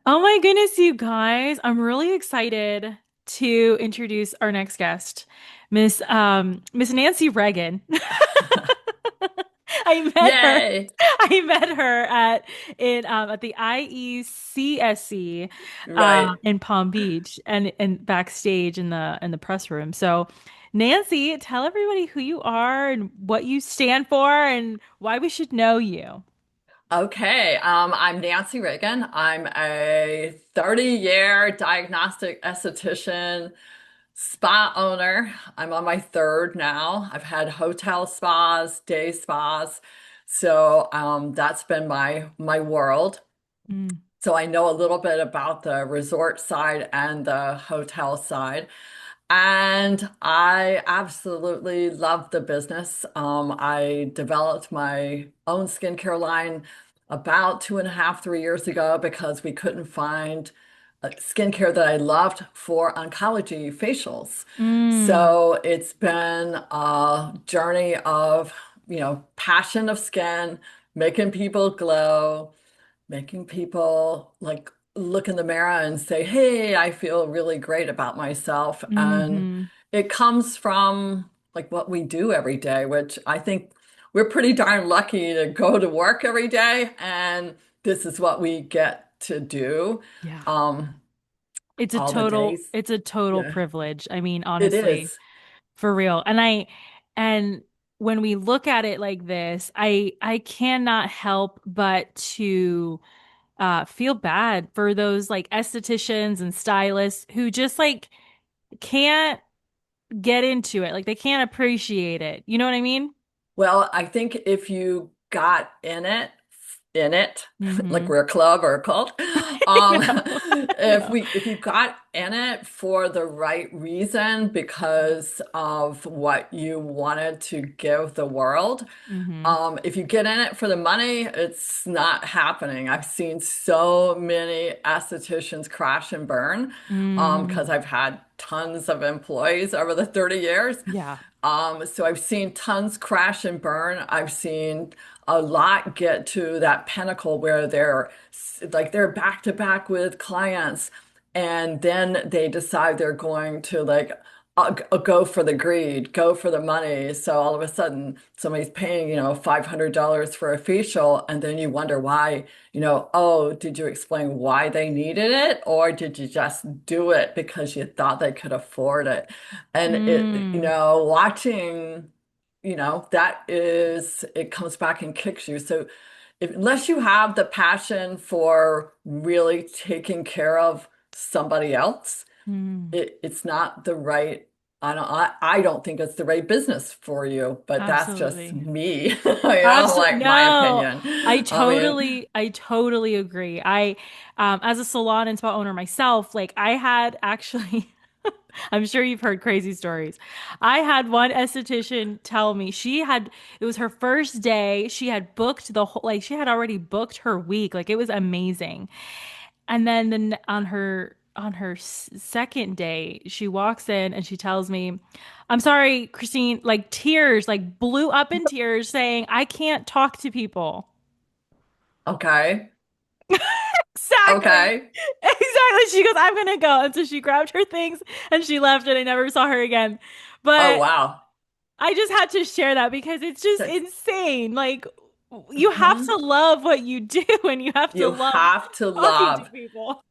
Oh my goodness, you guys. I'm really excited to introduce our next guest, Miss Nancy Reagan. I met her. Yay. I met her at the IECSC Right. in Palm Beach and backstage in the press room. So, Nancy, tell everybody who you are and what you stand for and why we should know you. Okay. I'm Nancy Reagan. I'm a 30-year diagnostic esthetician, spa owner. I'm on my third now. I've had hotel spas, day spas. So that's been my world. Mm. So I know a little bit about the resort side and the hotel side. And I absolutely love the business. I developed my own skincare line about 2.5, 3 years ago because we couldn't find skincare that I loved for oncology facials. Mm. So it's been a journey of, passion of skin, making people glow, making people like look in the mirror and say, "Hey, I feel really great about myself." And Hmm. it comes from like what we do every day, which I think we're pretty darn lucky to go to work every day, and this is what we get to do Yeah. um, It's a all the total days. it's a total Yeah, privilege. I mean, it honestly, is. for real. And when we look at it like this, I cannot help but to feel bad for those like estheticians and stylists who just like can't get into it. Like they can't appreciate it. You know what I mean? Well, I think if you got in it, like Mm-hmm. we're a club or a cult, I um, know. I know. if you got in it for the right reason because of what you wanted to give the world, Mm-hmm. if you get in it for the money, it's not happening. I've seen so many estheticians crash and burn Mm. because I've had tons of employees over the 30 years. Yeah. So I've seen tons crash and burn. I've seen a lot get to that pinnacle where they're back to back with clients, and then they decide they're going to go for the greed, go for the money. So all of a sudden somebody's paying, $500 for a facial, and then you wonder why, oh, did you explain why they needed it, or did you just do it because you thought they could afford it? And Mm. watching, it comes back and kicks you. So unless you have the passion for really taking care of somebody else, Mm. it's not the right, I don't think it's the right business for you, but that's just Absolutely. me, Absolutely. like my No, opinion. I mean, I totally agree. As a salon and spa owner myself, like I had actually, I'm sure you've heard crazy stories. I had one esthetician tell me it was her first day. She had booked like she had already booked her week. Like it was amazing. And then on her second day, she walks in and she tells me, "I'm sorry, Krystine," like tears, like blew up in tears, saying, "I can't talk to people." okay, Exactly. okay. Exactly. She goes, "I'm gonna go." And so she grabbed her things and she left and I never saw her again. Oh, But wow. I just had to share that because it's just That's, insane. Like you have to mhm. love what you do and you have to You love have to talking to love. people.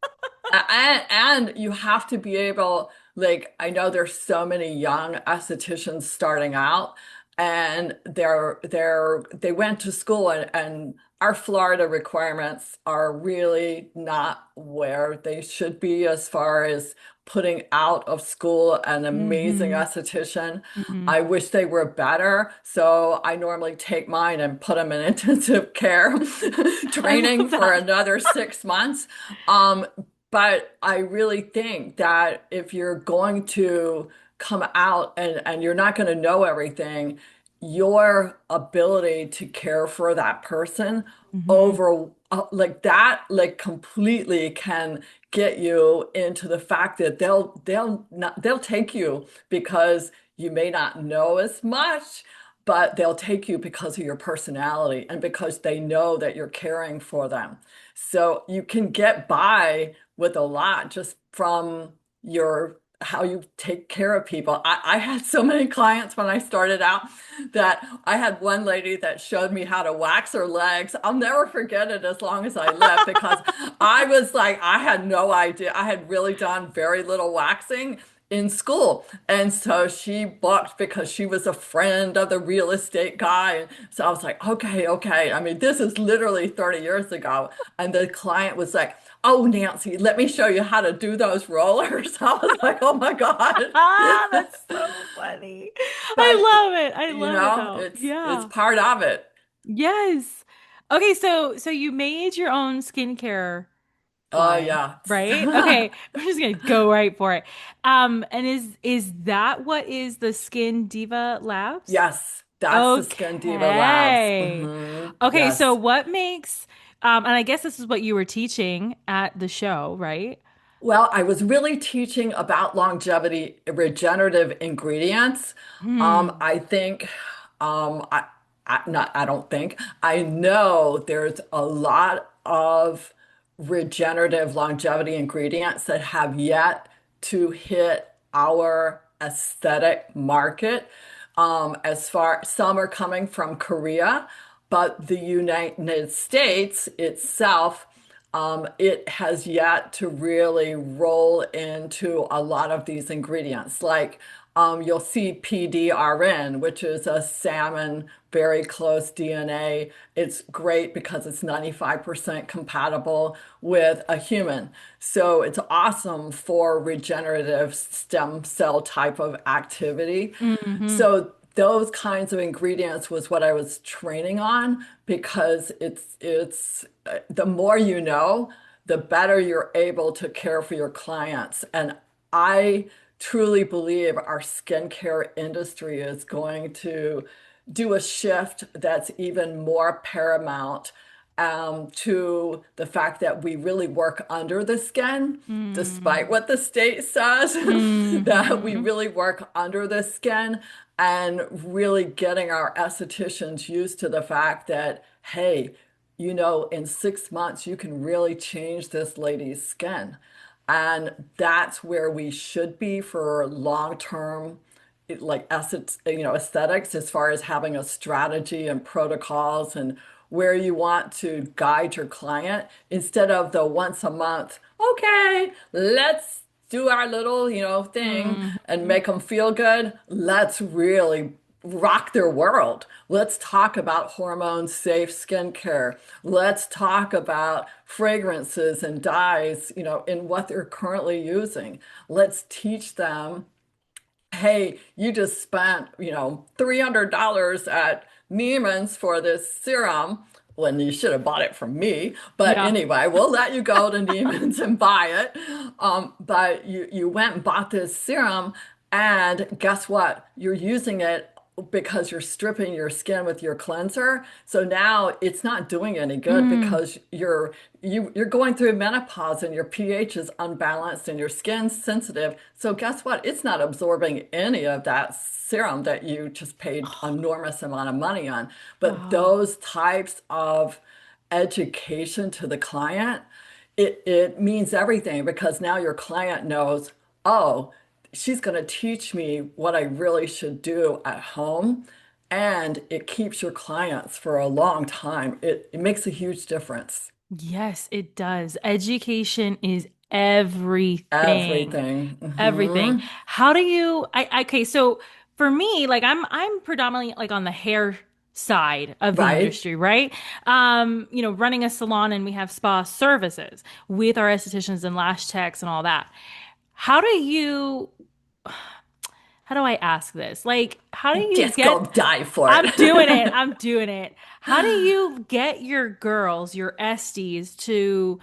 And you have to be able, like, I know there's so many young estheticians starting out, and they went to school, and our Florida requirements are really not where they should be as far as putting out of school an amazing Hmm. esthetician. Hmm. I wish they were better, so I normally take mine and put them in intensive care I training love for that. another 6 months. Um, but I really think that if you're going to come out and you're not going to know everything, your ability to care for that person Hmm. over like that, like completely can get you into the fact that they'll take you because you may not know as much. but they'll take you because of your personality and because they know that you're caring for them. So you can get by with a lot just from your how you take care of people. I had so many clients when I started out that I had one lady that showed me how to wax her legs. I'll never forget it as long as I live because I was like, I had no idea. I had really done very little waxing in school. And so she booked because she was a friend of the real estate guy. So I was like, okay, okay. I mean, this is literally 30 years ago. And the client was like, oh, Nancy, let me show you how to do those rollers. I was like, oh my God. Ah, that's so funny. But I love it though. it's Yeah. part of it. Yes. Okay, so you made your own skincare Oh line, yeah. right? Okay, I'm just gonna go right for it. And is that what is the Skin Diva Labs? Yes, that's the Skin Diva Labs. Okay. Okay, so Yes. what makes and I guess this is what you were teaching at the show, right? Well, I was really teaching about longevity regenerative ingredients. Hmm. I think, I don't think, I know there's a lot of regenerative longevity ingredients that have yet to hit our aesthetic market. As far some are coming from Korea, but the United States itself it has yet to really roll into a lot of these ingredients. Like you'll see PDRN, which is a salmon, very close DNA. It's great because it's 95% compatible with a human. So it's awesome for regenerative stem cell type of activity. Hmm. So those kinds of ingredients was what I was training on because it's the more you know, the better you're able to care for your clients. And I truly believe our skincare industry is going to do a shift that's even more paramount to the fact that we really work under the skin, despite Hmm. what the state says, that we Hmm. really work under the skin and really getting our estheticians used to the fact that, hey, in 6 months, you can really change this lady's skin. And that's where we should be for long-term like aesthetics as far as having a strategy and protocols and where you want to guide your client instead of the once a month, okay, let's do our little, thing and Hmm. make them feel good. Let's really rock their world. Let's talk about hormone safe skincare. Let's talk about fragrances and dyes, in what they're currently using. Let's teach them, hey, you just spent, $300 at Neiman's for this serum when you should have bought it from me. But Yeah. anyway, we'll let you go to Neiman's and buy it. But you went and bought this serum, and guess what? You're using it because you're stripping your skin with your cleanser. So now it's not doing any good Mm. because you're going through menopause and your pH is unbalanced and your skin's sensitive. So guess what? It's not absorbing any of that serum that you just paid enormous amount of money on. But Wow. those types of education to the client, it means everything because now your client knows, oh, she's going to teach me what I really should do at home. And it keeps your clients for a long time. It makes a huge difference. Yes, it does. Education is everything. Everything. Everything. Hmm. How do you okay, so for me, like I'm predominantly like on the hair side of the Right? industry, right? Running a salon and we have spa services with our estheticians and lash techs and all that. How do you how do I ask this? Like, how do you Just go get die for I'm doing it. it. I'm doing it. How do you get your girls, your esties to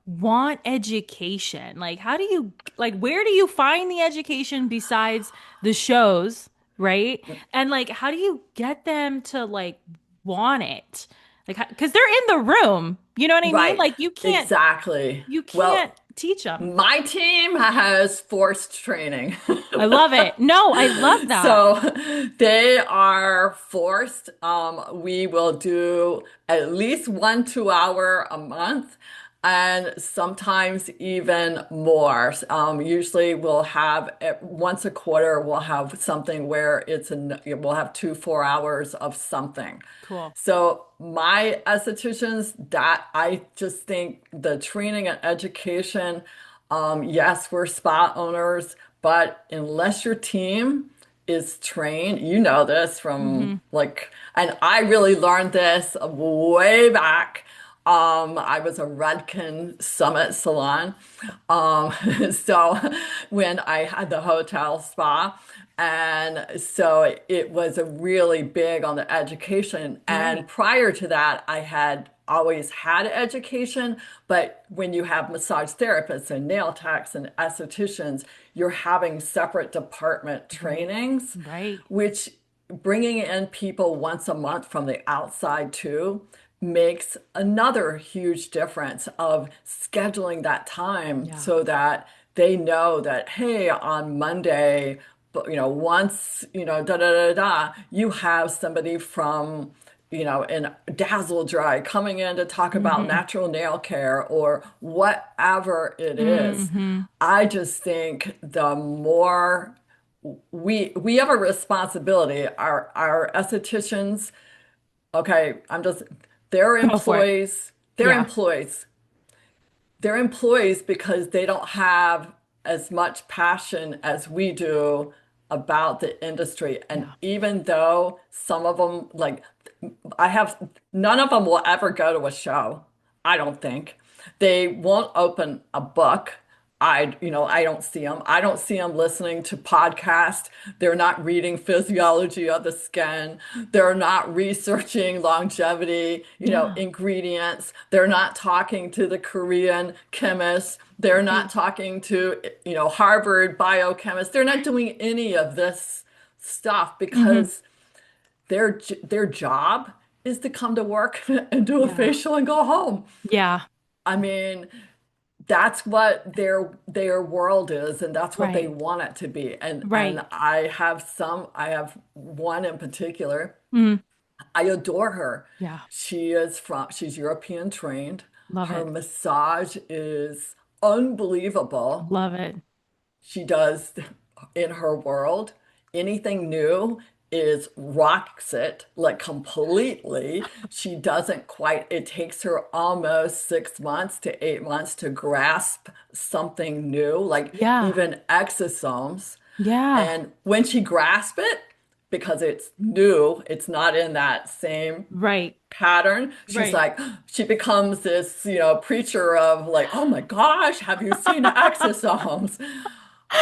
want education? Like, how do you, like, where do you find the education besides the shows, right? And like, how do you get them to like want it? Like, because they're in the room, you know what I mean? Right. Like, Exactly. you Well, can't. Teach them. My team has forced training. I love it. No, I love that. So they are forced. We will do at least 1 2 hour a month and sometimes even more. Usually we'll have once a quarter, we'll have something where we'll have 2 4 hours of something. Cool. So my estheticians, that I just think the training and education, yes, we're spa owners, but unless your team is trained, you know this from Hmm. like, and I really learned this way back. I was a Redken Summit Salon. Um, so when I had the hotel spa, and so it was a really big on the education. Right. And prior to that, I had always had education, but when you have massage therapists and nail techs and estheticians, you're having separate department Right. trainings, Right. which bringing in people once a month from the outside too makes another huge difference of scheduling that time Yeah. so that they know that, hey, on Monday, but once, da da da da, you have somebody from, in Dazzle Dry coming in to talk about Hmm. natural nail care or whatever it is. Hmm. I just think the more we have a responsibility, our estheticians, okay, they're Go for it. employees, they're Yeah. employees. They're employees because they don't have as much passion as we do about the industry. And Yeah. even though some of them, like, I have, none of them will ever go to a show, I don't think. They won't open a book. I don't see them. I don't see them listening to podcasts. They're not reading physiology of the skin. They're not researching longevity, Yeah. ingredients. They're not talking to the Korean chemists. They're not Right. talking to, Harvard biochemists. They're not doing any of this stuff Hmm. because their job is to come to work and do a Yeah. facial and go home. Yeah. I mean, that's what their world is, and that's what they Right. want it to be. And Right. I have one in particular. Mm. I adore her. Yeah. She's European trained. Love Her it. massage is unbelievable. Love it. She does in her world. Anything new is rocks it like completely. She doesn't quite, it takes her almost 6 months to 8 months to grasp something new, like Yeah. even exosomes. Yeah. And when she grasps it, because it's new, it's not in that same Right. pattern. She's Right. like, she becomes this, preacher of like, oh my gosh, have you seen exosomes?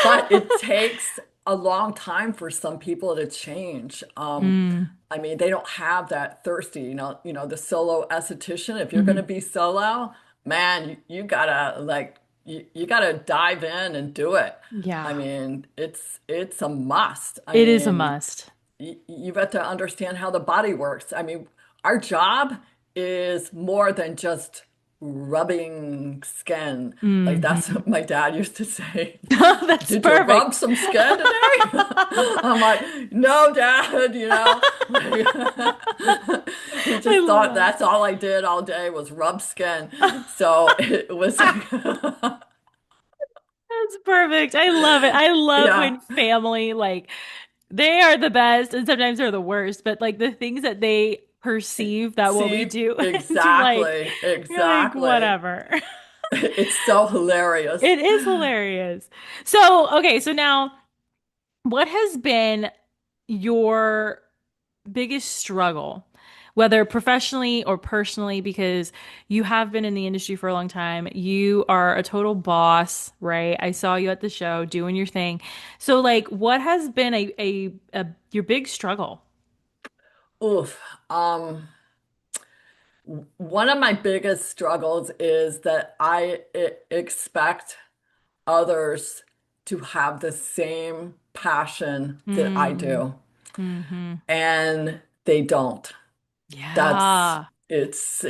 But it takes a long time for some people to change. Mm. I mean, they don't have that thirsty, the solo esthetician. If you're going to Hmm. be solo, man, you gotta like you gotta dive in and do it. I Yeah. mean, it's a must. I It is a mean, must. you've got to understand how the body works. I mean, our job is more than just rubbing skin. Like that's Hmm. what my dad used to say. That's Did you rub perfect. some skin today? I'm like, no, Dad, he I just love thought that. that's all I did all day was rub skin. So it was like, That's perfect. I love it. I love yeah, when family, like, they are the best and sometimes they're the worst, but like the things that they perceive that what we see, do, and exactly, you're like, exactly. whatever. It's so hilarious. It is hilarious. So, okay, so now what has been your biggest struggle, whether professionally or personally, because you have been in the industry for a long time. You are a total boss, right? I saw you at the show doing your thing. So, like, what has been your big struggle? Oof. One of my biggest struggles is that I expect others to have the same passion that I Mm, do, hmm. and they don't. That's Yeah. it's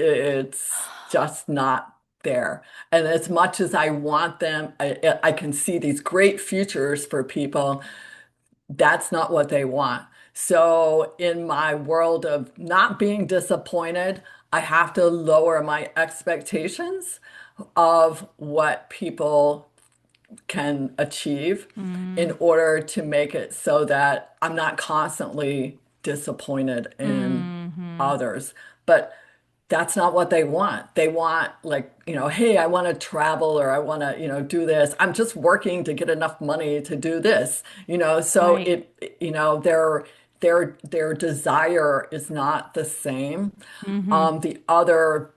just not. there. And as much as I want them, I can see these great futures for people. That's not what they want. So in my world of not being disappointed, I have to lower my expectations of what people can achieve in Mm, order to make it so that I'm not constantly disappointed in hmm. others. But that's not what they want. They want like, hey, I want to travel or I want to, do this. I'm just working to get enough money to do this, so Right. their desire is not the same. Hmm. The other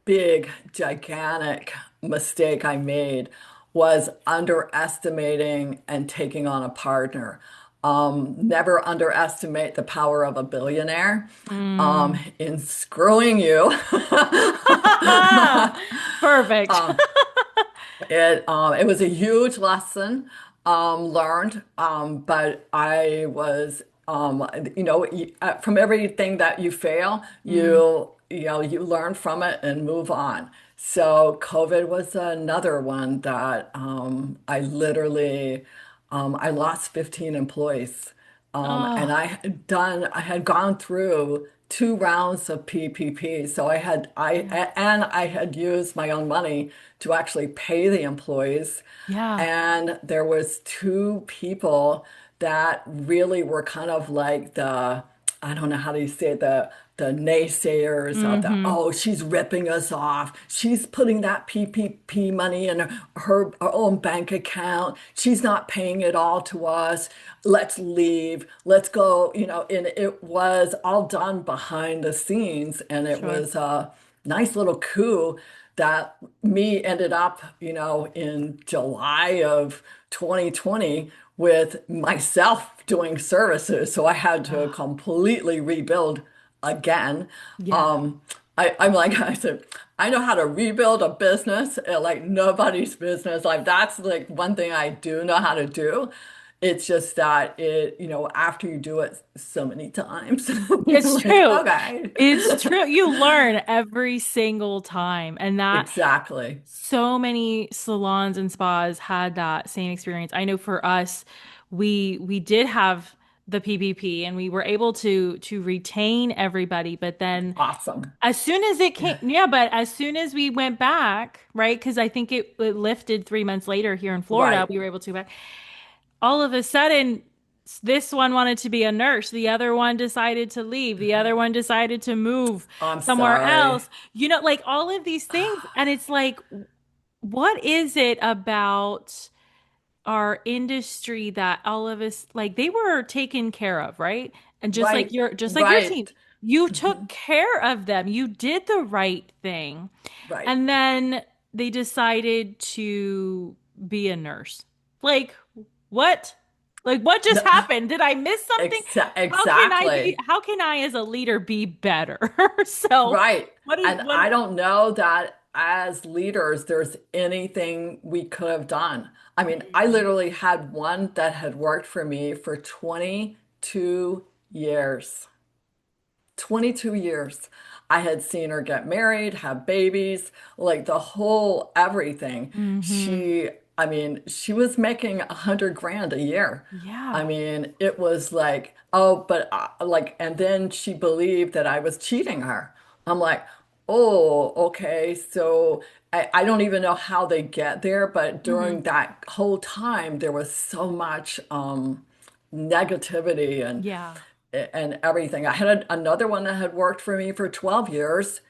big, gigantic mistake I made was underestimating and taking on a partner. Never underestimate the power of a billionaire Mm. in screwing you. Perfect. It was a huge lesson learned, but I was from everything that you fail, Mm. you learn from it and move on. So COVID was another one that I lost 15 employees. And Oh, I had gone through two rounds of PPP. So yeah. I had used my own money to actually pay the employees. Yeah. And there was two people that really were kind of like I don't know how do you say it, the naysayers of Hmm. oh, she's ripping us off. She's putting that PPP money in her own bank account. She's not paying it all to us. Let's leave. Let's go. And it was all done behind the scenes, and it Sure. was a nice little coup that me ended up, in July of 2020 with myself doing services. So I had to Ah, completely rebuild again. yeah. Um, I'm like, I said, I know how to rebuild a business like nobody's business. Like that's like one thing I do know how to do. It's just that after you do it so many times, you're It's like, true. okay. It's true. You learn every single time. And that Exactly. so many salons and spas had that same experience. I know for us, we did have the PPP and we were able to retain everybody, but then Awesome. as soon as it came, yeah, but as soon as we went back, right? Because I think it lifted 3 months later here in Florida, Right. we were able to back. All of a sudden, this one wanted to be a nurse. The other one decided to leave. The other one decided to move I'm somewhere sorry. else. Like all of these things. And it's like, what is it about our industry that all of us like they were taken care of, right? And Right. just like your team, Right. you took Mhm. care of them. You did the right thing. Right. And then they decided to be a nurse. Like, what? Like what just No, happened? Did I miss something? exactly. How can I as a leader be better? So, Right. what is And what I don't know that as leaders, there's anything we could have done. I mean, I literally had one that had worked for me for 22 years. 22 years. I had seen her get married, have babies, like the whole everything. Mm-hmm. I mean, she was making 100 grand a year. I Yeah. mean, it was like, oh, but like, and then she believed that I was cheating her. I'm like, oh, okay. So I don't even know how they get there, but Mm-hmm. during that whole time, there was so much negativity Yeah. and everything. I had another one that had worked for me for 12 years.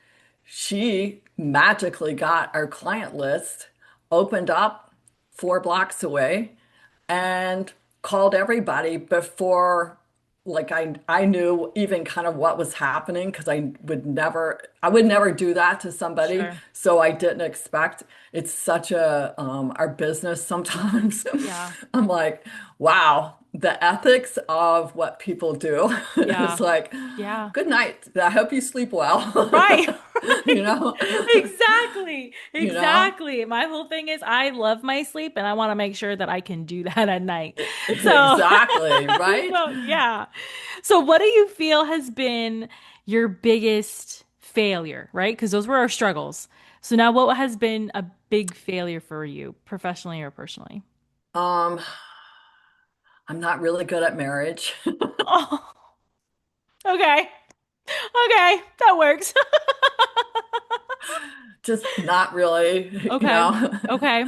She magically got our client list, opened up 4 blocks away, and called everybody before like I knew even kind of what was happening because I would never do that to somebody. Sure. So I didn't expect it's such a our business sometimes. Yeah. I'm like, wow, the ethics of what people do Yeah. is like, Yeah. good night. I hope you sleep Right. well. You Right. know, Exactly. you know, Exactly. My whole thing is I love my sleep and I want to make sure that I can do that at night. So, exactly, right? so yeah. So what do you feel has been your biggest failure, right? Because those were our struggles. So now what has been a big failure for you, professionally or personally? Um, I'm not really good at marriage. Oh, okay. Okay, that works. Just not really, Okay. Okay.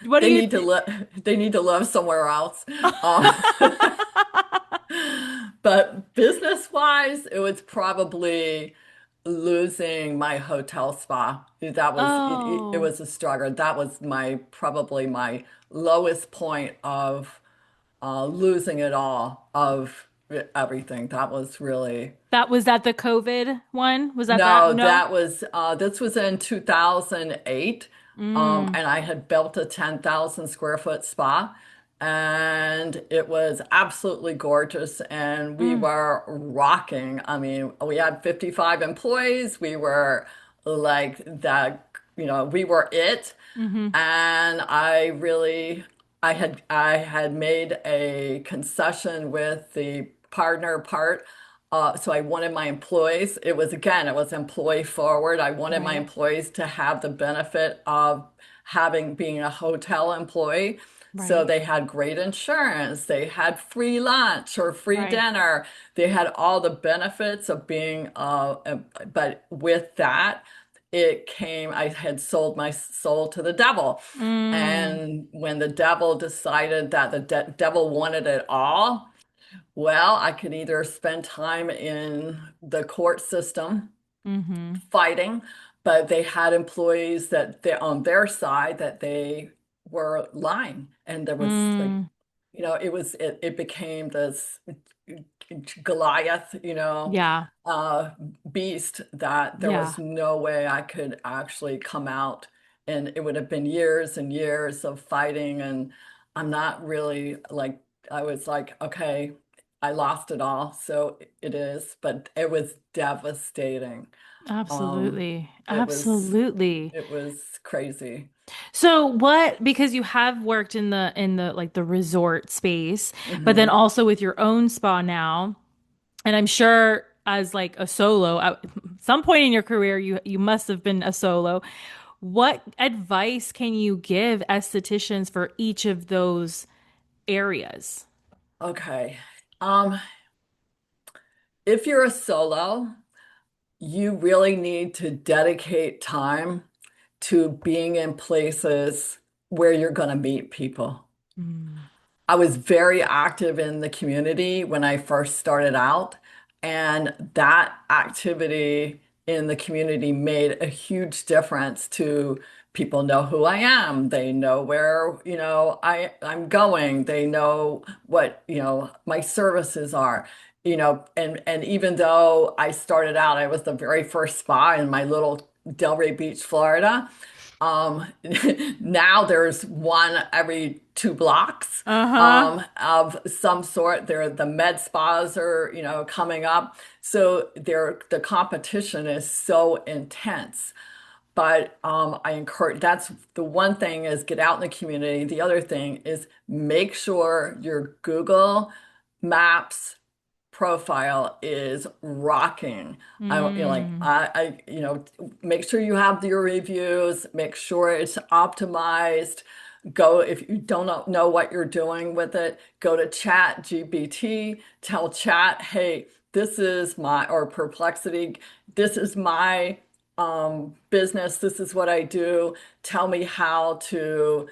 What do They you need to think? live somewhere else. Um, but business wise, it was probably losing my hotel spa. It Oh, was a struggle. That was my probably my lowest point of losing it all of everything. That was really that was that the COVID one? Was that? no, No. this was in 2008. Mm, And I had built a 10,000 square foot spa, and it was absolutely gorgeous, and we mm, were rocking. I mean, we had 55 employees. We were like that, we were it. mm-hmm. And I had made a concession with the partner part. So I wanted my employees, it was employee forward. I wanted my Right. employees to have the benefit of being a hotel employee. So Right. they had great insurance, they had free lunch or free Right. dinner. They had all the benefits of but with that, I had sold my soul to the devil. Mm, And when the devil decided that the de devil wanted it all, well, I could either spend time in the court system mm-hmm. fighting, but they had employees that they on their side that they were lying. And there was like, Mm, it became this Goliath, yeah. uh, beast that there Yeah. was no way I could actually come out. And it would have been years and years of fighting. And I'm not really like, I was like, okay, I lost it all. So it is, but it was devastating. Um, Absolutely. it was, Absolutely. it was crazy. So what, because you have worked in the like the resort space, but then Hmm. also with your own spa now, and I'm sure as like a solo at some point in your career you must have been a solo. What advice can you give estheticians for each of those areas? Okay. Um, if you're a solo, you really need to dedicate time to being in places where you're going to meet people. Mm, I was very active in the community when I first started out, and that activity in the community made a huge difference to people know who I am. They know where, I'm going. They know what, my services are. And even though I started out, I was the very first spa in my little Delray Beach, Florida. Um, Now there's one every 2 blocks uh-huh. of some sort. The med spas are, coming up. So the competition is so intense. But I encourage, that's the one thing is get out in the community. The other thing is make sure your Google Maps profile is rocking. Mm, Make sure you have your reviews, make sure it's optimized. Go, if you don't know what you're doing with it, go to Chat GPT, tell Chat, hey, or Perplexity, this is my business, this is what I do. Tell me how to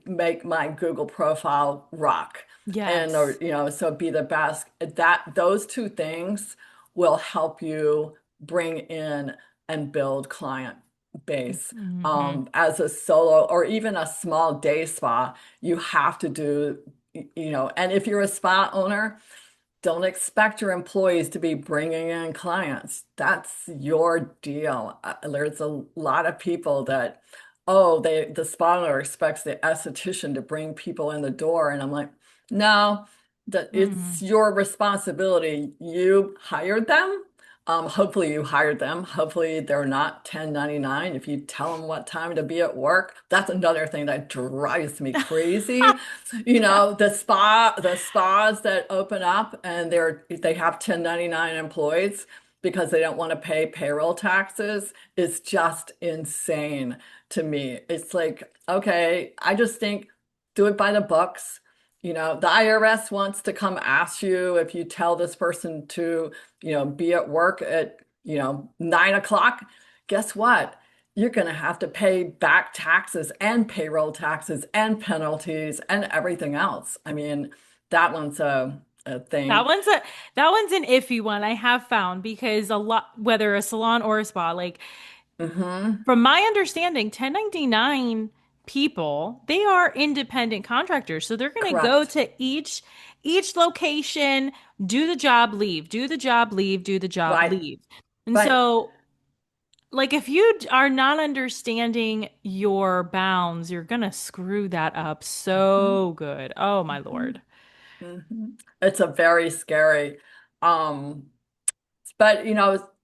make my Google profile rock. And or yes. so be the best. Those two things will help you bring in and build client base. Hmm. As a solo or even a small day spa, you have to do, and if you're a spa owner, don't expect your employees to be bringing in clients. That's your deal. There's a lot of people that, oh, the spa owner expects the esthetician to bring people in the door, and I'm like, no, that it's Mm. your responsibility. You hired them. Hopefully you hired them. Hopefully they're not 1099. If you tell them what time to be at work, that's another thing that drives me crazy. Yeah. The spas that open up and they have 1099 employees, because they don't want to pay payroll taxes is just insane to me. It's like, okay, I just think do it by the books. You know, the IRS wants to come ask you if you tell this person to, be at work at, 9 o'clock. Guess what? You're going to have to pay back taxes and payroll taxes and penalties and everything else. I mean, that one's a That thing. one's a that one's an iffy one I have found because a lot, whether a salon or a spa, like Hmm. from my understanding, 1099 people, they are independent contractors. So they're going to go Correct. to each location, do the job, leave, do the job, leave, do the job, Right. leave. And Right. so like if you are not understanding your bounds, you're going to screw that up Mhm. so good. Oh my Mhm. Lord. Mhm. It's a very scary, um, but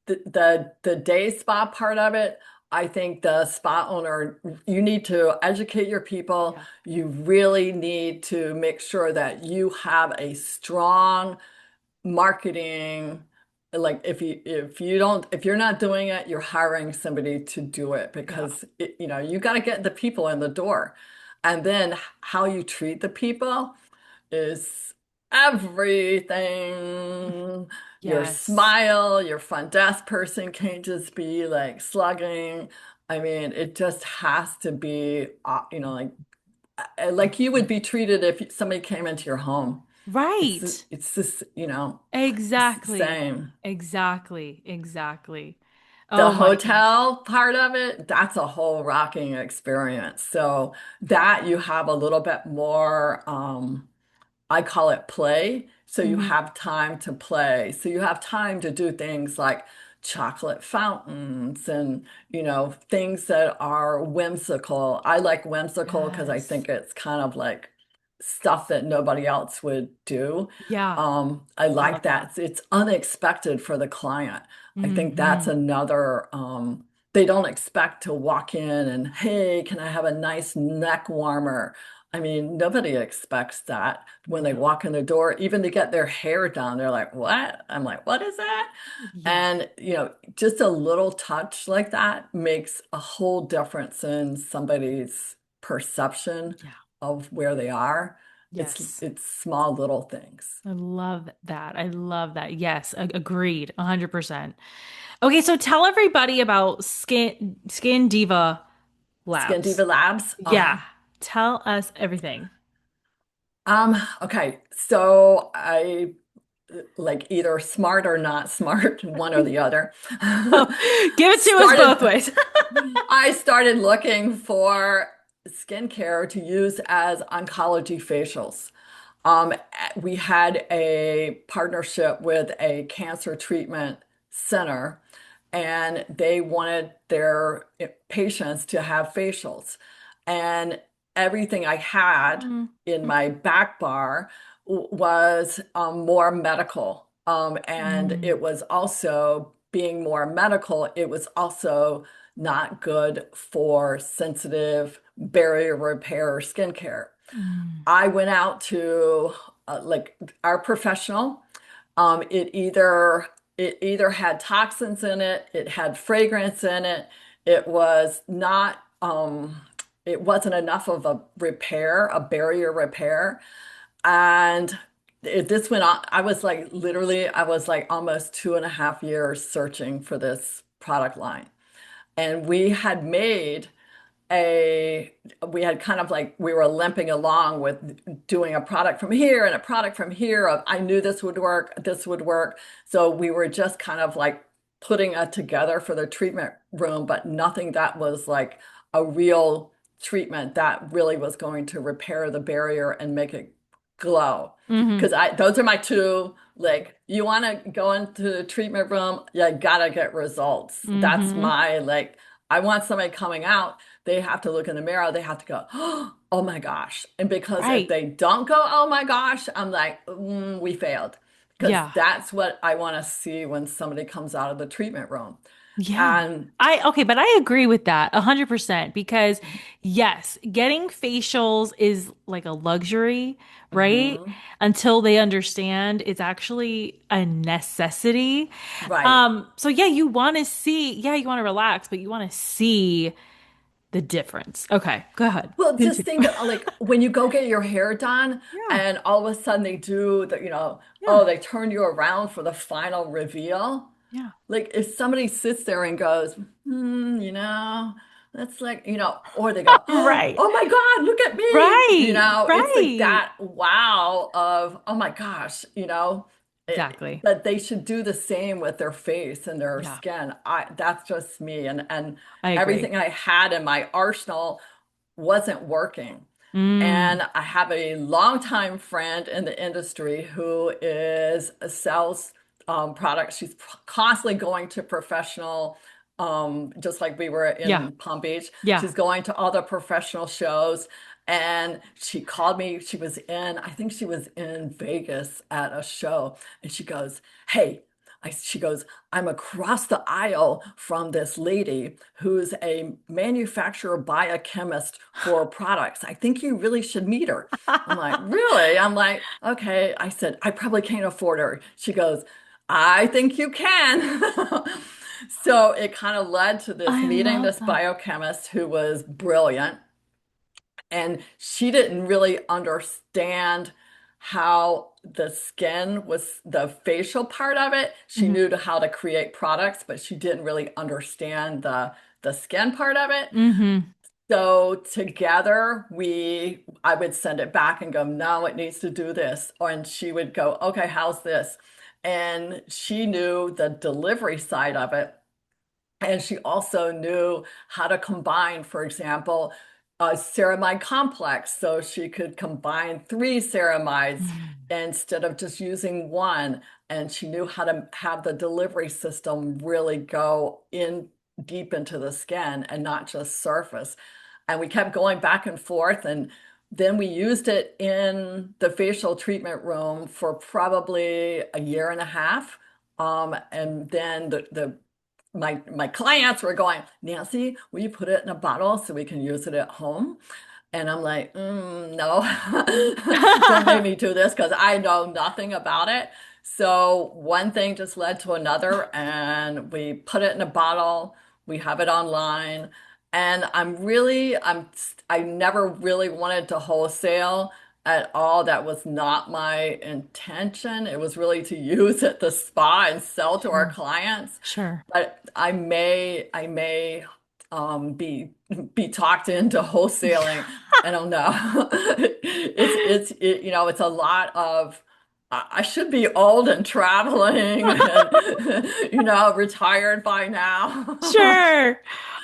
the day spa part of it, I think the spa owner, you need to educate your people. Yeah. You really need to make sure that you have a strong marketing. Like if you're not doing it, you're hiring somebody to do it Yeah. because you got to get the people in the door. And then how you treat the people is everything. Your Yes. smile, your front desk person can't just be like slugging. I mean, it just has to be, like you would be treated if somebody came into your home. It's Right. it's just, it's the Exactly. same. Exactly. Exactly. The Oh my gosh. hotel part of it, that's a whole rocking experience. So that you have a little bit more, I call it play. So you Hmm. have time to play. So you have time to do things like chocolate fountains and, things that are whimsical. I like whimsical because I Yes. think it's kind of like stuff that nobody else would do. Yeah. I I like love that. that. It's unexpected for the client. I think that's Hmm. another, they don't expect to walk in and, hey, can I have a nice neck warmer? I mean, nobody expects that when they No. walk in the door, even to get their hair done. They're like, what? I'm like, what is that? Yeah. And, just a little touch like that makes a whole difference in somebody's perception Yeah. of where they are. It's Yes. it's small little things. I love that. I love that. Yes, agreed. 100%. Okay, so tell everybody about Skin Diva Skin Labs. Diva Labs. Yeah. Tell us everything. Okay, so I like either smart or not smart, one or the other. Oh, give it to us both Started ways. I started looking for skincare to use as oncology facials. Um, we had a partnership with a cancer treatment center, and they wanted their patients to have facials. And everything I had Mm, in my back bar was more medical. And mm, it was also being more medical, it was also not good for sensitive barrier repair skincare. mm. I went out to like our professional. It either had toxins in it, it had fragrance in it. It was not it wasn't enough of a repair, a barrier repair. And this went on. I was like almost 2.5 years searching for this product line. And a, we had kind of like, we were limping along with doing a product from here and a product from here. I knew this would work, this would work. So we were just kind of like putting it together for the treatment room, but nothing that was like a real treatment that really was going to repair the barrier and make it glow. Hmm. Because those are my two, like, you want to go into the treatment room, you gotta get results. That's Hmm. my, like, I want somebody coming out, they have to look in the mirror, they have to go, oh my gosh. And because if Right. they don't go, oh my gosh, I'm like, we failed. Because Yeah. that's what I want to see when somebody comes out of the treatment room. Yeah. And Okay, but I agree with that 100% because yes, getting facials is like a luxury, right? mhm, Until they understand it's actually a necessity. right. So yeah, yeah, you want to relax, but you want to see the difference. Okay, go ahead. Well, just Continue. think like when you go get your hair done Yeah. and all of a sudden they do the, Yeah. oh, they turn you around for the final reveal. Yeah. Like if somebody sits there and goes, that's like, or they go, Right. oh my God, look at me. Right. It's like Right. that wow of, oh my gosh, Exactly. that they should do the same with their face and their Yeah. skin. That's just me. And I agree. everything I had in my arsenal wasn't working. Mm. And I have a longtime friend in the industry who sells products. She's constantly going to professional, just like we were Yeah. in Palm Beach. Yeah. She's going to all the professional shows. And she called me. I think she was in Vegas at a show. And she goes, hey, she goes, I'm across the aisle from this lady who's a manufacturer biochemist for products. I think you really should meet her. I'm like, really? I'm like, okay. I said, I probably can't afford her. She goes, I think you can. So it kind of led to this I meeting, love this that. biochemist who was brilliant. And she didn't really understand how the skin was the facial part of it. She Hmm. knew how to create products, but she didn't really understand the skin part of it. Hmm. So together I would send it back and go, no, it needs to do this. And she would go, okay, how's this? And she knew the delivery side of it. And she also knew how to combine, for example, a ceramide complex. So she could combine three ceramides instead of just using one. And she knew how to have the delivery system really go in deep into the skin and not just surface. And we kept going back and forth. And then we used it in the facial treatment room for probably a year and a half. And then my clients were going, Nancy, will you put it in a bottle so we can use it at home? And I'm like, no, don't make me do this because I know nothing about it. So one thing just led to another, and we put it in a bottle. We have it online, and I never really wanted to wholesale at all. That was not my intention. It was really to use at the spa and sell to our Sure. clients. Sure. But I may be talked into wholesaling. I don't know. It's a lot of I should be old and traveling and retired by now. Sure.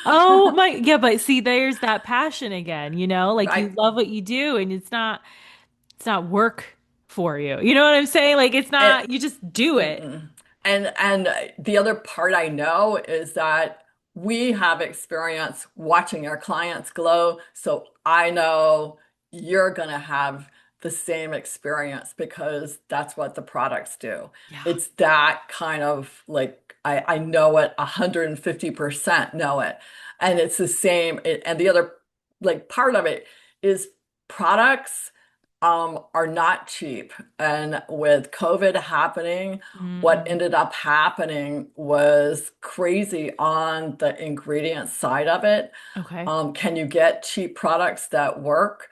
Oh my, yeah, but see, there's that passion again, like you Right. love what you do and it's not work for you. You know what I'm saying? Like it's not, It, you just do it. Mm-mm. And the other part I know is that we have experience watching our clients glow. So I know you're going to have the same experience because that's what the products do. Yeah. It's that kind of like I know it 150% know it. And it's the same. And the other like part of it is products are not cheap. And with COVID happening, what Mm-mm. ended up happening was crazy on the ingredient side of it. Okay. Can you get cheap products that work?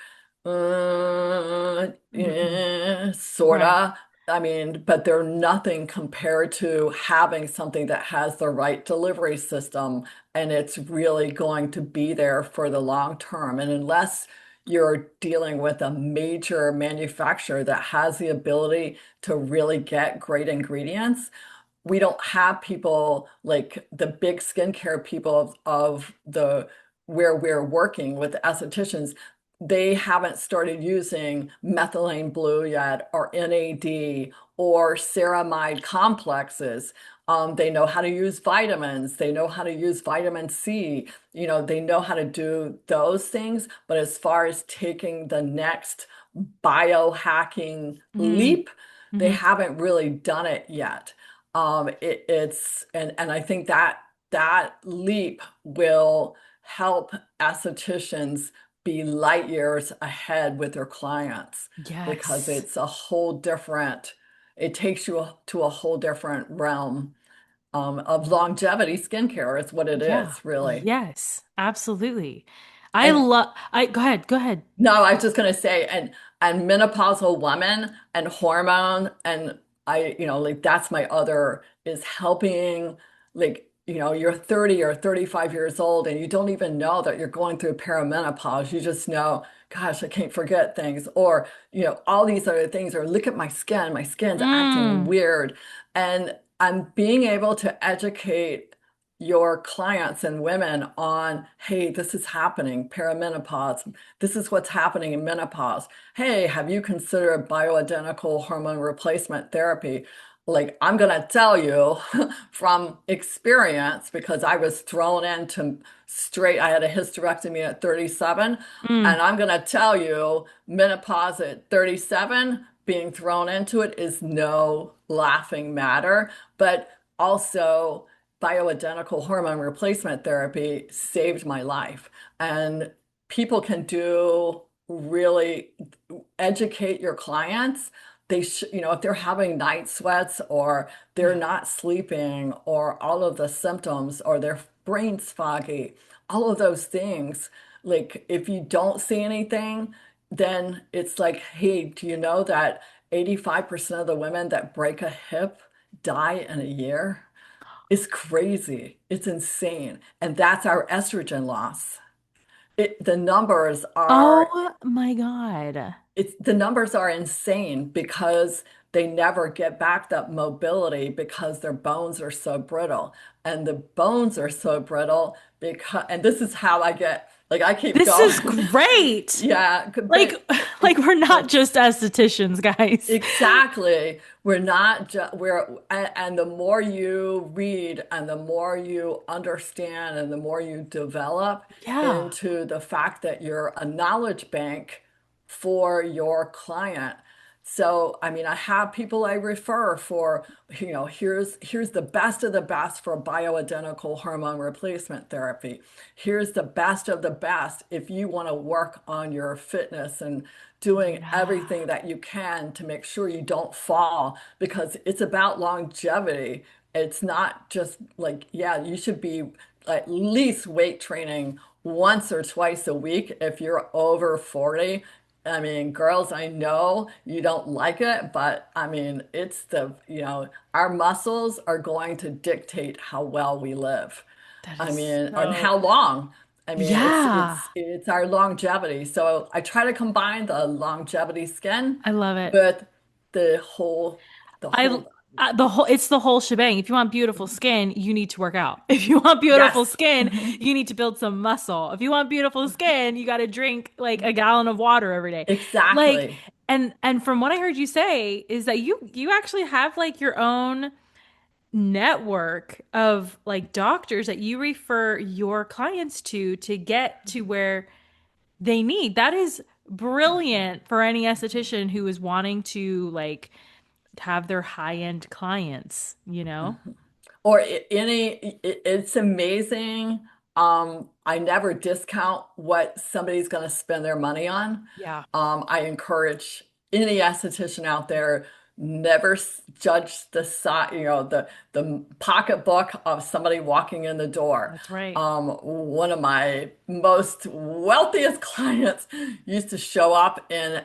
Mm-mm. Right. Sorta. I mean, but they're nothing compared to having something that has the right delivery system and it's really going to be there for the long term. And unless you're dealing with a major manufacturer that has the ability to really get great ingredients, we don't have people like the big skincare people of the where we're working with estheticians. They haven't started using methylene blue yet or NAD or ceramide complexes. They know how to use vitamins. They know how to use vitamin C. They know how to do those things. But as far as taking the next biohacking Mm-hmm. leap, they haven't really done it yet. And I think that leap will help estheticians be light years ahead with their clients because Yes. it's a whole different, it takes you to a whole different realm of longevity skincare is what it Yeah. is, really. Yes. Absolutely. And I go ahead. Go ahead. no, I was just gonna say, and menopausal women and hormone and like that's my other is helping you're 30 or 35 years old and you don't even know that you're going through perimenopause. You just know, gosh, I can't forget things, or all these other things, or look at my skin, my skin's acting Mm. weird. And I'm being able to educate your clients and women on, hey, this is happening, perimenopause. This is what's happening in menopause. Hey, have you considered bioidentical hormone replacement therapy? Like, I'm going to tell you from experience because I was thrown into I had a hysterectomy at 37. Mm. And I'm going to tell you, menopause at 37, being thrown into it is no laughing matter. But also, bioidentical hormone replacement therapy saved my life. And people can do really educate your clients. If they're having night sweats or they're Yeah. not sleeping or all of the symptoms or their brain's foggy, all of those things, like if you don't see anything, then it's like, hey, do you know that 85% of the women that break a hip die in a year? It's crazy. It's insane. And that's our estrogen loss. The numbers are Oh my God. the numbers are insane because they never get back that mobility because their bones are so brittle. And the bones are so brittle because, and this is how I get, like I keep This is going. great. Yeah, Like, but like we're not like just estheticians, guys. exactly. We're not just, and the more you read and the more you understand and the more you develop Yeah. into the fact that you're a knowledge bank for your client. So, I mean, I have people I refer for, here's the best of the best for bioidentical hormone replacement therapy. Here's the best of the best if you want to work on your fitness and doing Yeah. everything that you can to make sure you don't fall because it's about longevity. It's not just like, yeah, you should be at least weight training once or twice a week if you're over 40. I mean, girls, I know you don't like it, but I mean, our muscles are going to dictate how well we live. That I is mean, and so, how long. I mean, it's yeah. it's it's our longevity. So I try to combine the longevity skin I love it. with the whole the I whole the whole it's the whole shebang. If you want beautiful skin, you need to work out. If you want beautiful yes. skin, Mhm. you need to build some muscle. If you want beautiful skin, you got to drink like a gallon of water every day. Like Exactly. and from what I heard you say is that you actually have like your own network of like doctors that you refer your clients to get to where they need. That is brilliant for any esthetician who is wanting to like have their high-end clients, you know? Mhm. Or it's amazing. I never discount what somebody's going to spend their money on. Yeah, I encourage any esthetician out there, never judge the size, the pocketbook of somebody walking in the door. that's right. One of my most wealthiest clients used to show up in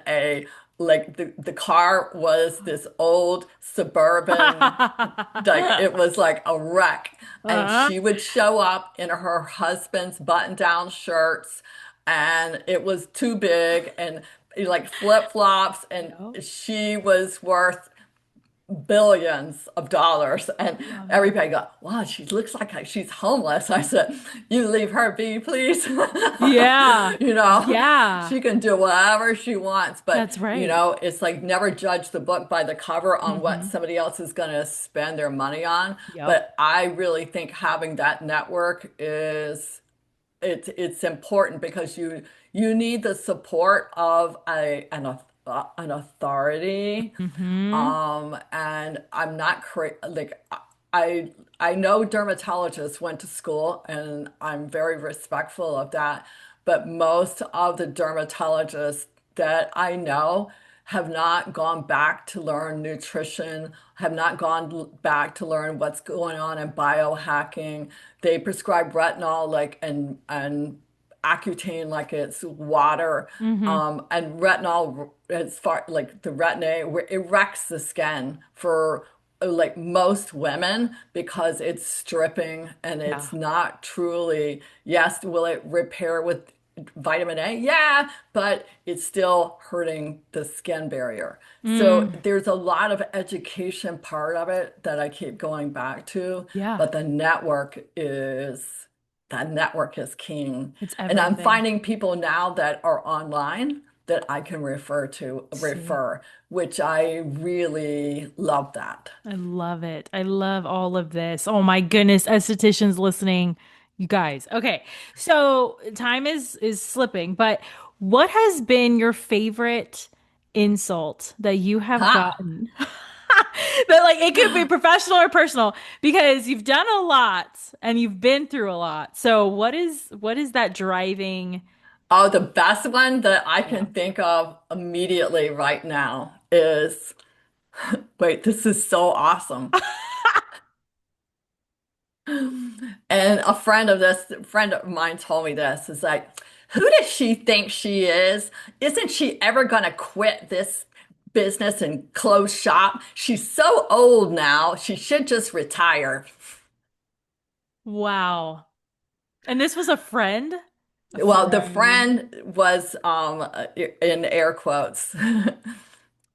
the car was this old suburban, like it was like a wreck. And Uh-huh. she would show up in her husband's button-down shirts, and it was too big, and like flip-flops, and Yep. she was worth billions of dollars. And Love it. everybody go, wow, she looks like she's homeless. I said, you leave her be, please. Yeah. Yeah. She can do whatever she wants. But, That's right. it's like never judge the book by the cover on what Hmm. somebody else is going to spend their money on. Yep. But I really think having that network it's important because you need the support of an authority. Hmm. And I'm not cra like I I know dermatologists went to school, and I'm very respectful of that. But most of the dermatologists that I know have not gone back to learn nutrition, have not gone back to learn what's going on in biohacking. They prescribe retinol like and Accutane like it's water. Hmm. And retinol, as far like the retin-A, it wrecks the skin for like most women because it's stripping and Yeah. it's not truly, yes, will it repair with vitamin A? Yeah, but it's still hurting the skin barrier. So Mm, there's a lot of education part of it that I keep going back to, yeah. but that network is king. It's And I'm everything. finding people now that are online that I can See. refer, which I really love that. I love it. I love all of this. Oh my goodness, estheticians listening, you guys. Okay. So time is slipping, but what has been your favorite insult that you have Ha! gotten? But like it could be professional or personal because you've done a lot and you've been through a lot. So what is that driving? Oh, the best one that I Yeah. can think of immediately right now is, wait, this is so awesome. And a friend of mine told me this. It's like, who does she think she is? Isn't she ever gonna quit this business and close shop? She's so old now. She should just retire. Wow. And this was a friend? A Well, the friend. friend was in air quotes.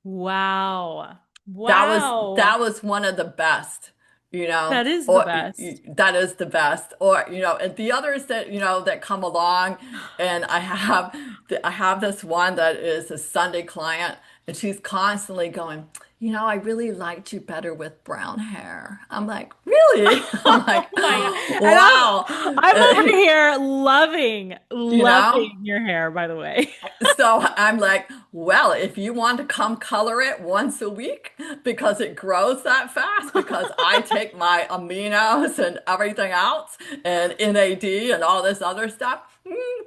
Wow. That Wow. was one of the best, you know, That is the or best. that is the best. Or, you know, and the others that, you know, that come along, and I have this one that is a Sunday client, and she's constantly going, you know, I really liked you better with brown hair. I'm like, really? I'm Oh like, my God. And wow. I'm over here loving, You know? loving your hair, by the way. So I'm like, well, if you want to come color it once a week because it grows that fast, because I take my aminos and everything else and NAD and all this other stuff,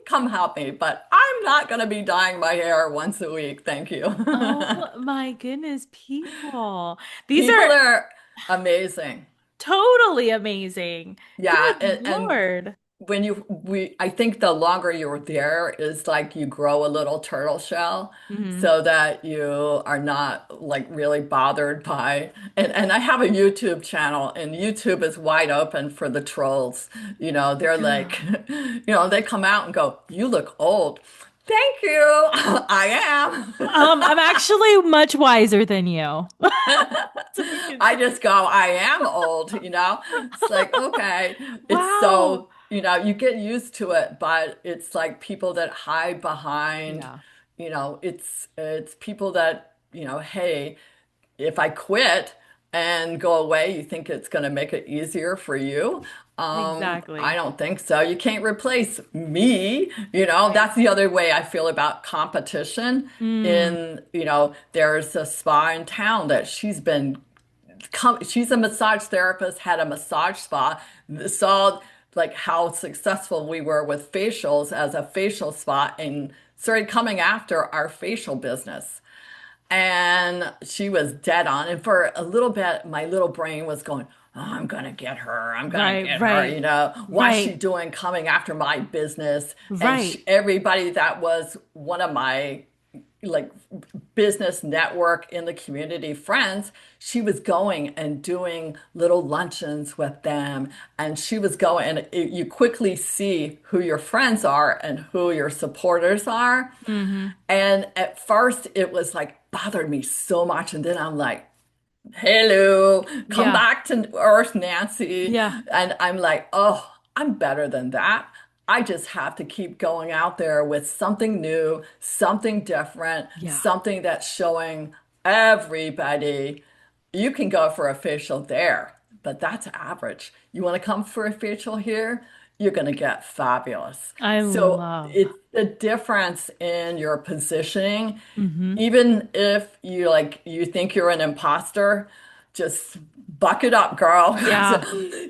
come help me. But I'm not going to be dyeing my hair once a week. Thank you. Oh my goodness, people. These People are are amazing. totally amazing. Yeah. Good And Lord. I think the longer you're there is like you grow a little turtle shell Hmm. so that you are not like really bothered by, and I have a YouTube channel, and YouTube is wide open for the trolls. You know, they're like, Yeah. they come out and go, "You look old." Thank you. I I'm actually much wiser than you. am. So you can I say, just go, I am old. It's like, okay. It's wow. so, you get used to it, but it's like people that hide behind, Yeah, it's people that, hey, if I quit and go away, you think it's going to make it easier for you? I exactly. don't think so. You can't replace me. Right. That's the other way I feel about competition. Mm, There's a spa in town that she's a massage therapist, had a massage spa, saw like how successful we were with facials as a facial spa and started coming after our facial business. And she was dead on. And for a little bit, my little brain was going, oh, I'm gonna get her. I'm gonna right, get her. right, What's she right, doing coming after my business? And right. everybody that was one of my like business network in the community friends, she was going and doing little luncheons with them. And she was going, and you quickly see who your friends are and who your supporters are. Hmm. And at first, it was like bothered me so much. And then I'm like, hello, come Yeah, back to Earth, Nancy. yeah, And I'm like, oh, I'm better than that. I just have to keep going out there with something new, something different, yeah. something that's showing everybody you can go for a facial there, but that's average. You want to come for a facial here, you're going to get fabulous. I So love. it's the difference in your positioning. Hmm. Even if you think you're an imposter, just buck it up, girl. 'Cause,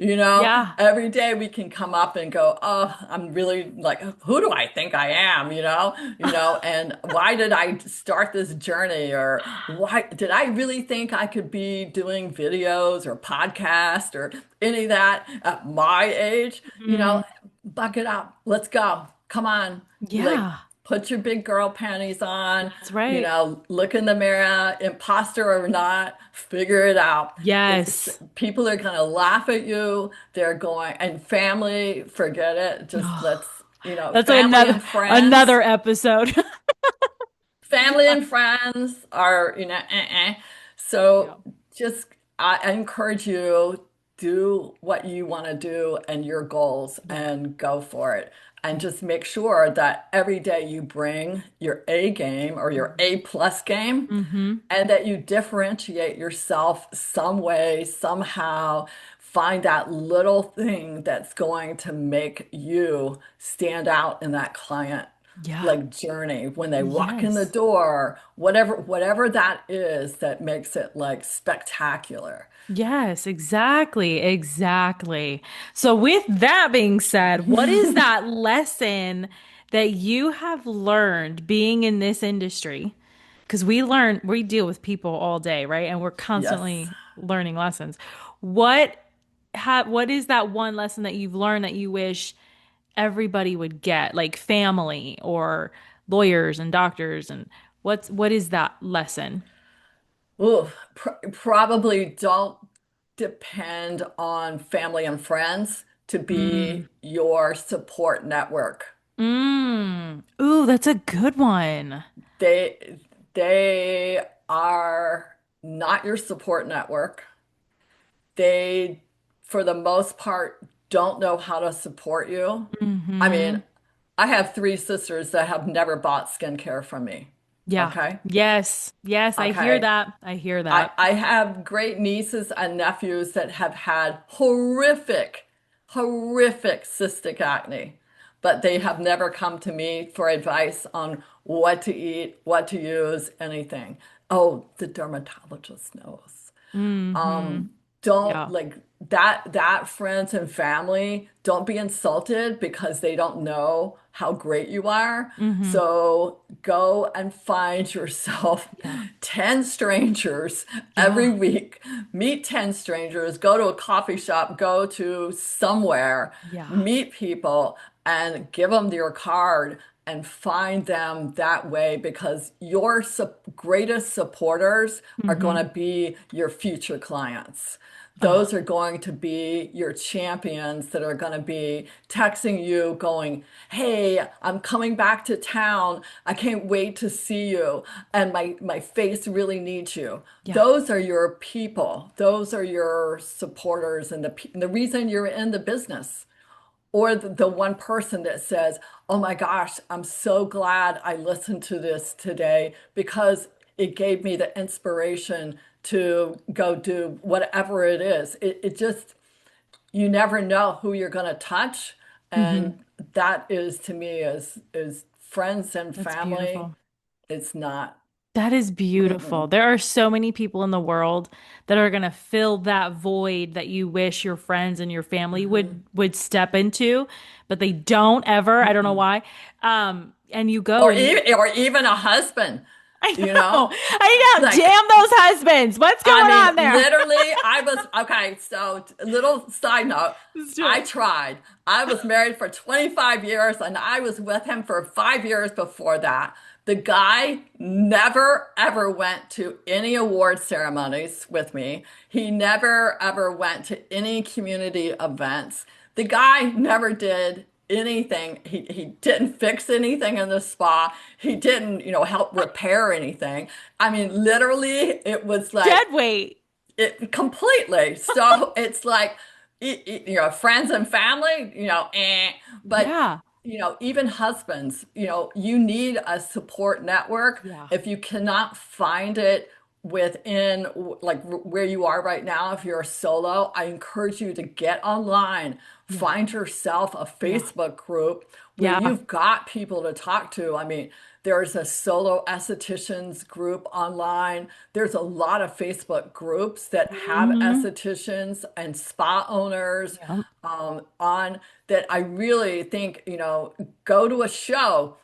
Yeah. Yeah. every day we can come up and go, oh, I'm really like, who do I think I am? And why did I start this journey? Or why did I really think I could be doing videos or podcast or any of that at my age? Mm, Buck it up. Let's go. Come on. Like, yeah. put your big girl panties on, That's right. look in the mirror, imposter or not, figure it out. Yes. People are going to laugh at you. They're going, and family, forget it. Just let's, Oh, that's like another episode. family Yeah. and friends are, So Yeah. just, I encourage you, do what you want to do and your goals Yeah. and go for it. And just make sure that every day you bring your A game or your A plus game Mm-hmm. and that you differentiate yourself some way, somehow. Find that little thing that's going to make you stand out in that client Yeah. like journey when they walk in the Yes. door, whatever that is that makes it like spectacular. Yes, exactly. Exactly. So, with that being said, what is that lesson that you have learned being in this industry? Because we deal with people all day, right? And we're Yes. constantly learning lessons. What what is that one lesson that you've learned that you wish everybody would get, like family or lawyers and doctors, and what is that lesson? Ooh, probably don't depend on family and friends to Mm. be your support network. Mm. Ooh, that's a good one. They they are not your support network. They, for the most part, don't know how to support you. I mean, Mm-hmm. I have three sisters that have never bought skincare from me. Yeah. Okay. Yes. Yes, I hear Okay. that. I hear I, that. I have great nieces and nephews that have had horrific cystic acne, but they have never come to me for advice on what to eat, what to use, anything. Oh, the dermatologist knows. Mm-hmm. Don't Yeah. like that friends and family, don't be insulted because they don't know how great you are. Mm-hmm. So go and find yourself Yeah. 10 strangers every Yeah. week. Meet 10 strangers, go to a coffee shop, go to somewhere, Yeah. meet people and give them your card and find them that way because your greatest supporters are going Mm-hmm. to be your future clients. Oh, Those are going to be your champions that are going to be texting you going, "Hey, I'm coming back to town. I can't wait to see you. And my face really needs you." yeah. Those are your people. Those are your supporters and the reason you're in the business. Or the one person that says, "Oh my gosh, I'm so glad I listened to this today because it gave me the inspiration to go do whatever it is." It just, you never know who you're going to touch. Mm-hmm. And that is to me is friends and That's family. beautiful. It's not. That is beautiful. Mm-mm, There are so many people in the world that are going to fill that void that you wish your friends and your family mhm, would step into, but they don't ever. I don't know mm-mm. why. And you go and you Or even a husband, I you know. know? I know. Like Damn those husbands. What's I going mean, on there? literally, I was okay. So, little side note, Let's do I it. tried. I was married for 25 years and I was with him for 5 years before that. The guy never ever went to any award ceremonies with me. He never ever went to any community events. The guy never did anything. He didn't fix anything in the spa. He didn't, help repair anything. I mean, literally, it was like Dead weight. it completely. So it's like, friends and family, but Yeah. even husbands, you need a support network. Yeah. If you cannot find it within like where you are right now, if you're a solo, I encourage you to get online, Yeah. find yourself a Yeah. Facebook group where Yeah. you've got people to talk to. I mean, there's a solo estheticians group online. There's a lot of Facebook groups that have Hmm. estheticians and spa owners Yeah. on that. I really think, go to a show,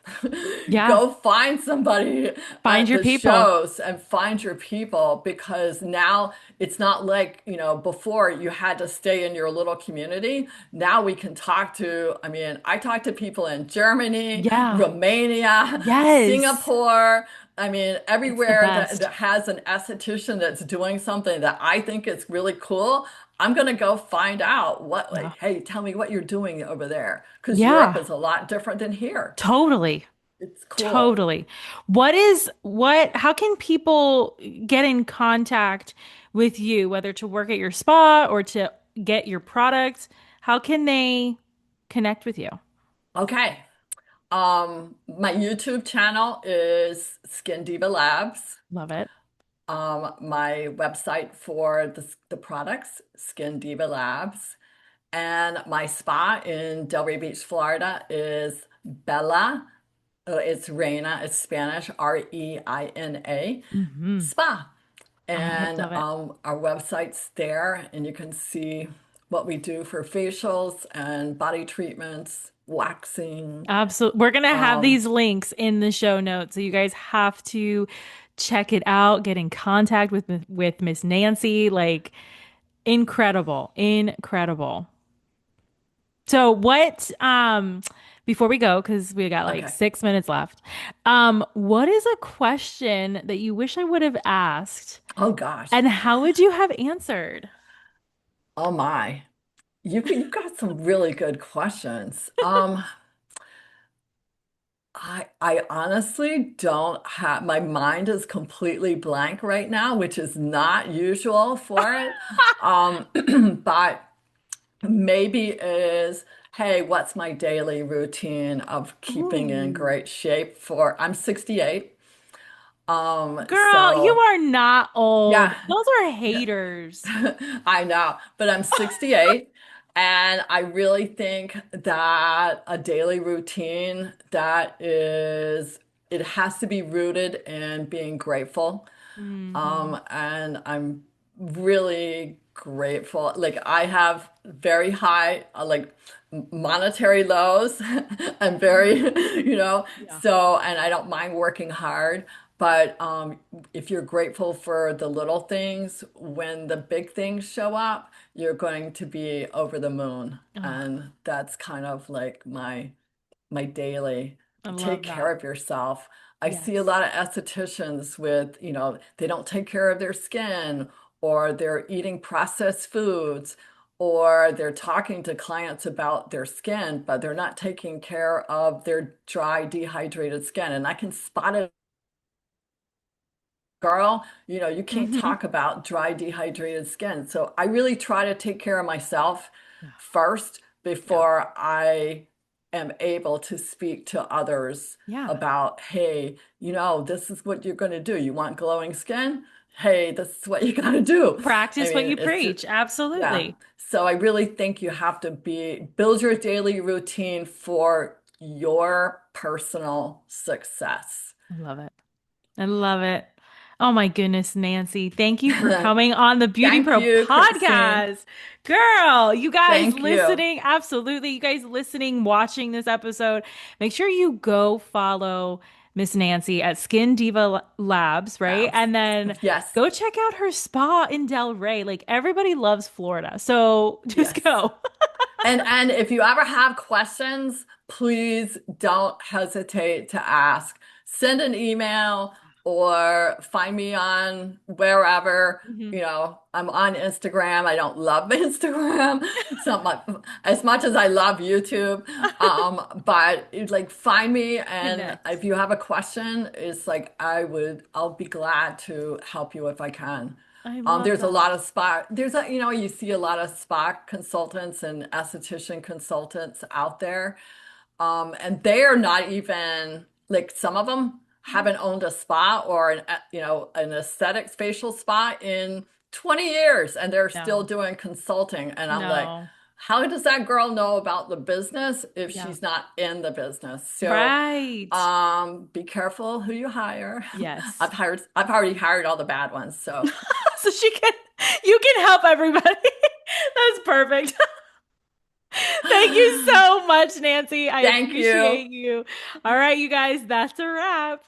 Yeah. go find somebody Find at your the people. shows and find your people, because now it's not like, before you had to stay in your little community. Now we can talk to, I mean, I talk to people in Germany, Yeah. Romania, Yes. Singapore. I mean, It's the everywhere that best. has an esthetician that's doing something that I think is really cool, I'm going to go find out what, Yeah. like, hey, tell me what you're doing over there. Because Europe Yeah. is a lot different than here. Totally. It's cool. Totally. How can people get in contact with you, whether to work at your spa or to get your products? How can they connect with you? Okay. My YouTube channel is Skin Diva Labs. Love it. My website for the products, Skin Diva Labs. And my spa in Delray Beach, Florida is Bella. It's Reina, it's Spanish, Reina, Hmm. spa. I And love it. our website's there, and you can see what we do for facials and body treatments, waxing. Absolutely. We're gonna have Um, these links in the show notes, so you guys have to check it out, get in contact with Miss Nancy. Like incredible, incredible. So what before we go, because we got like okay. 6 minutes left, what is a question that you wish I would have asked Oh gosh. and how would you have answered? Oh my. You've got some really good questions. I honestly don't have, my mind is completely blank right now, which is not usual for it. Um, but maybe is, hey, what's my daily routine of keeping in Ooh. great shape for, I'm 68. Girl, you So are not old. yeah, Those are haters. I know, but I'm 68, and I really think that a daily routine that is, it has to be rooted in being grateful. Hmm. And I'm really grateful. Like I have very high, like monetary lows. I'm very, Yeah. and I don't mind working hard. But if you're grateful for the little things, when the big things show up, you're going to be over the moon. Oh, And that's kind of like my daily I take love care that. of yourself. I see a Yes. lot of estheticians with, they don't take care of their skin, or they're eating processed foods, or they're talking to clients about their skin, but they're not taking care of their dry, dehydrated skin. And I can spot it. Girl, you can't Hmm. talk about dry, dehydrated skin. So I really try to take care of myself Yeah. first Yeah. before I am able to speak to others Yeah. about, hey, this is what you're going to do. You want glowing skin? Hey, this is what you got to do. I Practice what mean, you it's just, preach. yeah. Absolutely. So I really think you have to build your daily routine for your personal success. I love it. I love it. Oh my goodness, Nancy. Thank you for coming on the Beauty Thank Pro you, Krystine. podcast. Girl, you guys Thank you. listening, absolutely. You guys listening, watching this episode, make sure you go follow Miss Nancy at Skin Diva Labs, right? Labs. And then Yes. go check out her spa in Del Rey. Like everybody loves Florida. So just Yes. go. And if you ever have questions, please don't hesitate to ask. Send an email or find me on wherever. Mhm. I'm on Instagram. I don't love Instagram so much as much as I love YouTube. But like find me, and Connect. if you have a question, it's like I'll be glad to help you if I can. I love There's a that. lot of you see a lot of spa consultants and esthetician consultants out there. And they are not even like some of them haven't owned a spa or an aesthetics facial spa in 20 years and they're still No, doing consulting. And I'm like, no. how does that girl know about the business if Yeah. she's not in the business? So, Right. be careful who you hire. Yes. I've already hired all the bad ones. So So you can help everybody. That's perfect. Thank you so much, Nancy. I thank you. appreciate you. All right, you guys, that's a wrap.